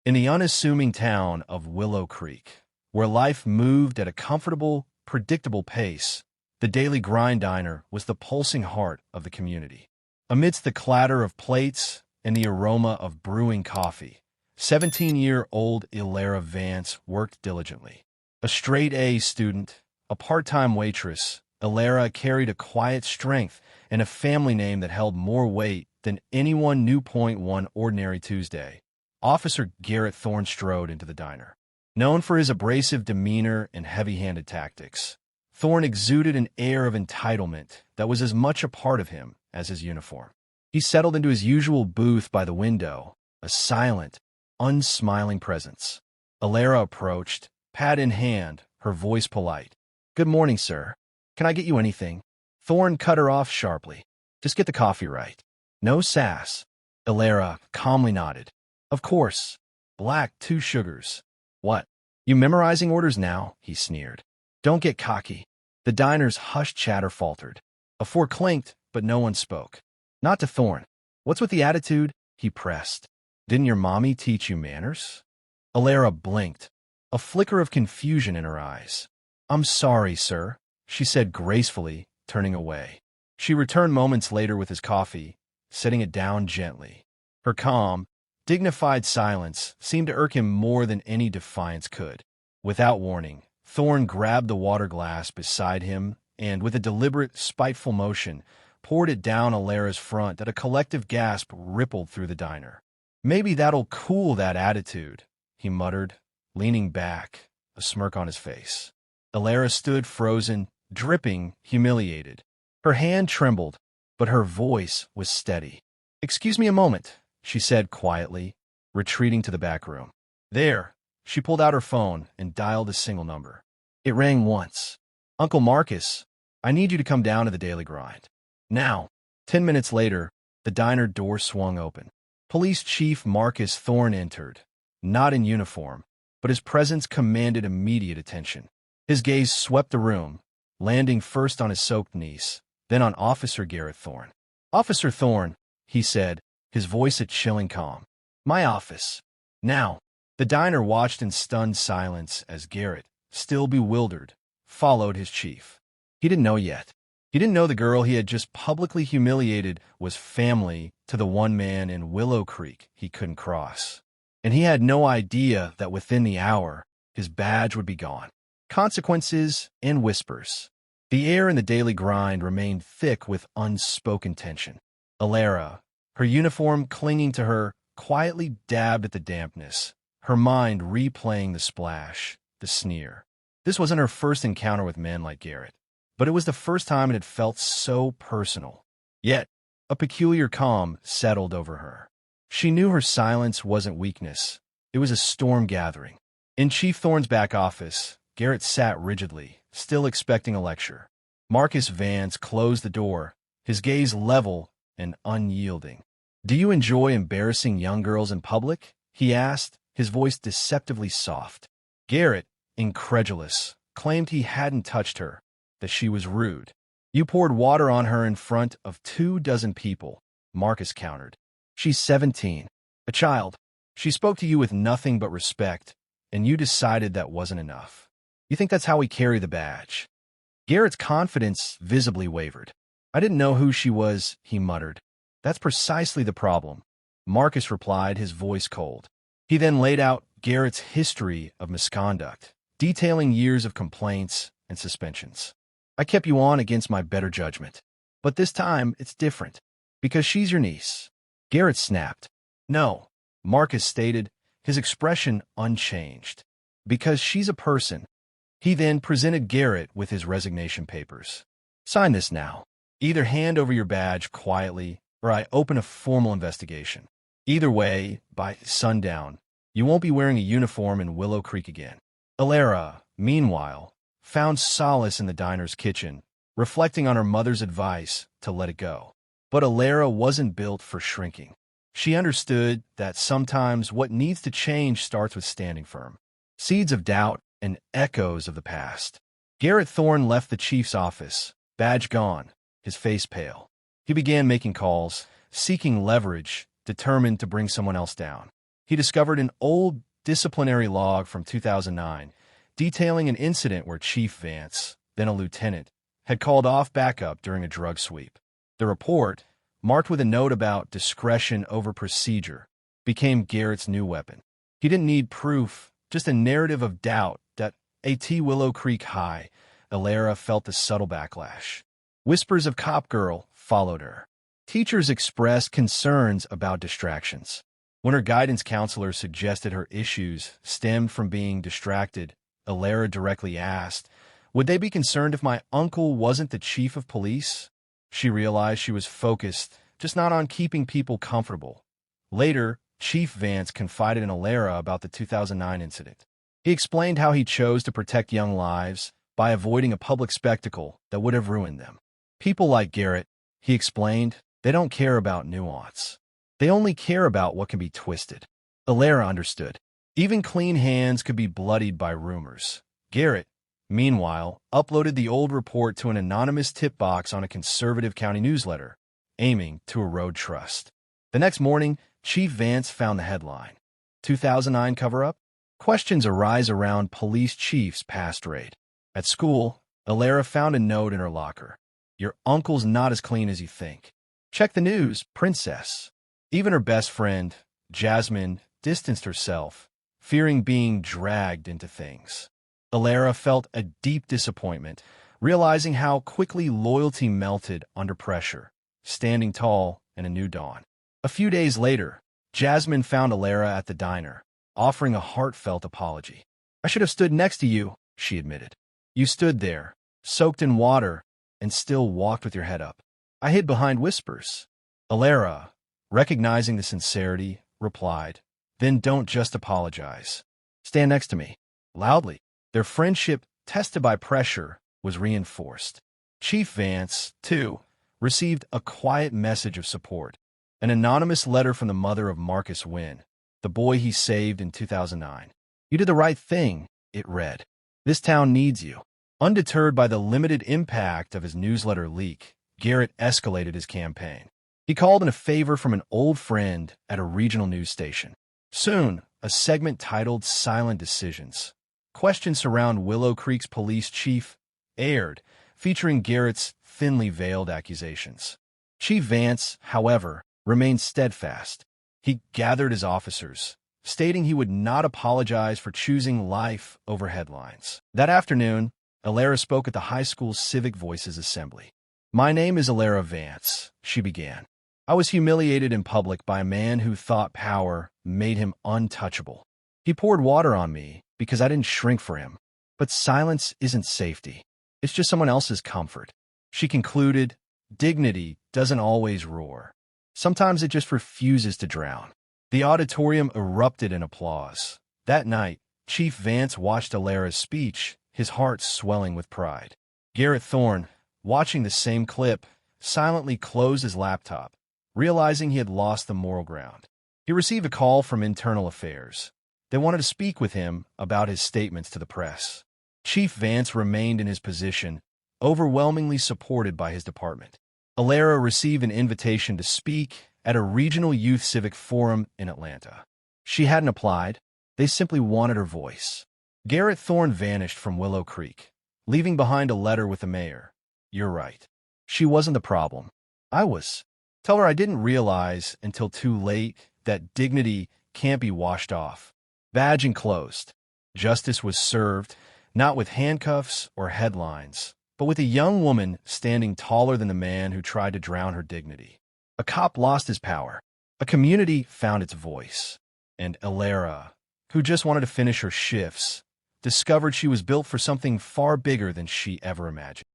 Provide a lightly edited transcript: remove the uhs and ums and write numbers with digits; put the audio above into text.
In the unassuming town of Willow Creek, where life moved at a comfortable, predictable pace, the Daily Grind Diner was the pulsing heart of the community. Amidst the clatter of plates and the aroma of brewing coffee, 17-year-old Ilera Vance worked diligently. A straight-A student, a part-time waitress, Ilera carried a quiet strength and a family name that held more weight than anyone knew. One ordinary Tuesday, Officer Garrett Thorne strode into the diner. Known for his abrasive demeanor and heavy-handed tactics, Thorne exuded an air of entitlement that was as much a part of him as his uniform. He settled into his usual booth by the window, a silent, unsmiling presence. Ilera approached, pad in hand, her voice polite. "Good morning, sir. Can I get you anything?" Thorne cut her off sharply. "Just get the coffee right. No sass." Ilera calmly nodded. "Of course. Black, 2 sugars." "What? You memorizing orders now?" he sneered. "Don't get cocky." The diner's hushed chatter faltered. A fork clinked, but no one spoke. Not to Thorne. "What's with the attitude?" he pressed. "Didn't your mommy teach you manners?" Ilera blinked, a flicker of confusion in her eyes. "I'm sorry, sir," she said gracefully, turning away. She returned moments later with his coffee, setting it down gently. Her calm, dignified silence seemed to irk him more than any defiance could. Without warning, Thorne grabbed the water glass beside him and, with a deliberate, spiteful motion, poured it down Ilera's front that a collective gasp rippled through the diner. "Maybe that'll cool that attitude," he muttered, leaning back, a smirk on his face. Ilera stood frozen, dripping, humiliated. Her hand trembled, but her voice was steady. "Excuse me a moment," she said quietly, retreating to the back room. "There." She pulled out her phone and dialed a single number. It rang once. "Uncle Marcus, I need you to come down to the Daily Grind. Now." 10 minutes later, the diner door swung open. Police Chief Marcus Thorne entered, not in uniform, but his presence commanded immediate attention. His gaze swept the room, landing first on his soaked niece, then on Officer Garrett Thorne. "Officer Thorne," he said, his voice a chilling calm. "My office. Now." The diner watched in stunned silence as Garrett, still bewildered, followed his chief. He didn't know yet. He didn't know the girl he had just publicly humiliated was family to the one man in Willow Creek he couldn't cross. And he had no idea that within the hour, his badge would be gone. Consequences and whispers. The air in the Daily Grind remained thick with unspoken tension. Ilera, her uniform clinging to her, quietly dabbed at the dampness, her mind replaying the splash, the sneer. This wasn't her first encounter with men like Garrett, but it was the first time it had felt so personal. Yet, a peculiar calm settled over her. She knew her silence wasn't weakness. It was a storm gathering. In Chief Thorne's back office, Garrett sat rigidly, still expecting a lecture. Marcus Vance closed the door, his gaze level and unyielding. "Do you enjoy embarrassing young girls in public?" he asked, his voice deceptively soft. Garrett, incredulous, claimed he hadn't touched her, that she was rude. "You poured water on her in front of 24 people," Marcus countered. "She's 17, a child. She spoke to you with nothing but respect, and you decided that wasn't enough. You think that's how we carry the badge?" Garrett's confidence visibly wavered. "I didn't know who she was," he muttered. "That's precisely the problem," Marcus replied, his voice cold. He then laid out Garrett's history of misconduct, detailing years of complaints and suspensions. "I kept you on against my better judgment. But this time, it's different. Because she's your niece." Garrett snapped. "No," Marcus stated, his expression unchanged. "Because she's a person." He then presented Garrett with his resignation papers. "Sign this now. Either hand over your badge quietly, or I open a formal investigation. Either way, by sundown, you won't be wearing a uniform in Willow Creek again." Ilera, meanwhile, found solace in the diner's kitchen, reflecting on her mother's advice to let it go. But Ilera wasn't built for shrinking. She understood that sometimes what needs to change starts with standing firm. Seeds of doubt and echoes of the past. Garrett Thorne left the chief's office, badge gone, his face pale. He began making calls, seeking leverage, determined to bring someone else down. he discovered an old disciplinary log from 2009 detailing an incident where Chief Vance, then a lieutenant, had called off backup during a drug sweep. The report, marked with a note about discretion over procedure, became Garrett's new weapon. He didn't need proof, just a narrative of doubt that at Willow Creek High, Alara felt the subtle backlash. Whispers of cop girl followed her. Teachers expressed concerns about distractions. When her guidance counselor suggested her issues stemmed from being distracted, Alara directly asked, "Would they be concerned if my uncle wasn't the chief of police?" She realized she was focused, just not on keeping people comfortable. Later, Chief Vance confided in Alara about the 2009 incident. He explained how he chose to protect young lives by avoiding a public spectacle that would have ruined them. People like Garrett, he explained, they don't care about nuance. They only care about what can be twisted. Alara understood. Even clean hands could be bloodied by rumors. Garrett, meanwhile, uploaded the old report to an anonymous tip box on a conservative county newsletter, aiming to erode trust. The next morning, Chief Vance found the headline. 2009 cover-up? Questions arise around police chief's past raid. At school, Alara found a note in her locker. "Your uncle's not as clean as you think. Check the news, princess." Even her best friend, Jasmine, distanced herself, fearing being dragged into things. Alara felt a deep disappointment, realizing how quickly loyalty melted under pressure, standing tall in a new dawn. A few days later, Jasmine found Alara at the diner, offering a heartfelt apology. "I should have stood next to you," she admitted. "You stood there, soaked in water, and still walked with your head up. I hid behind whispers." Alara, recognizing the sincerity, replied, "Then don't just apologize. Stand next to me." Loudly, their friendship, tested by pressure, was reinforced. Chief Vance, too, received a quiet message of support. An anonymous letter from the mother of Marcus Wynn, the boy he saved in 2009. "You did the right thing," it read. "This town needs you." Undeterred by the limited impact of his newsletter leak, Garrett escalated his campaign. He called in a favor from an old friend at a regional news station. Soon, a segment titled Silent Decisions, questions surround Willow Creek's police chief, aired, featuring Garrett's thinly veiled accusations. Chief Vance, however, remained steadfast. He gathered his officers, stating he would not apologize for choosing life over headlines. That afternoon, Alara spoke at the high school's Civic Voices Assembly. "My name is Alara Vance," she began. "I was humiliated in public by a man who thought power made him untouchable. He poured water on me because I didn't shrink for him. But silence isn't safety. It's just someone else's comfort." She concluded, "Dignity doesn't always roar. Sometimes it just refuses to drown." The auditorium erupted in applause. That night, Chief Vance watched Alara's speech, his heart swelling with pride. Garrett Thorne, watching the same clip, silently closed his laptop, realizing he had lost the moral ground. He received a call from Internal Affairs. They wanted to speak with him about his statements to the press. Chief Vance remained in his position, overwhelmingly supported by his department. Alara received an invitation to speak at a regional youth civic forum in Atlanta. She hadn't applied. They simply wanted her voice. Garrett Thorne vanished from Willow Creek, leaving behind a letter with the mayor. "You're right. She wasn't the problem. I was. Tell her I didn't realize until too late that dignity can't be washed off." Badge enclosed. Justice was served, not with handcuffs or headlines, but with a young woman standing taller than the man who tried to drown her dignity. A cop lost his power. A community found its voice. And Alara, who just wanted to finish her shifts, discovered she was built for something far bigger than she ever imagined.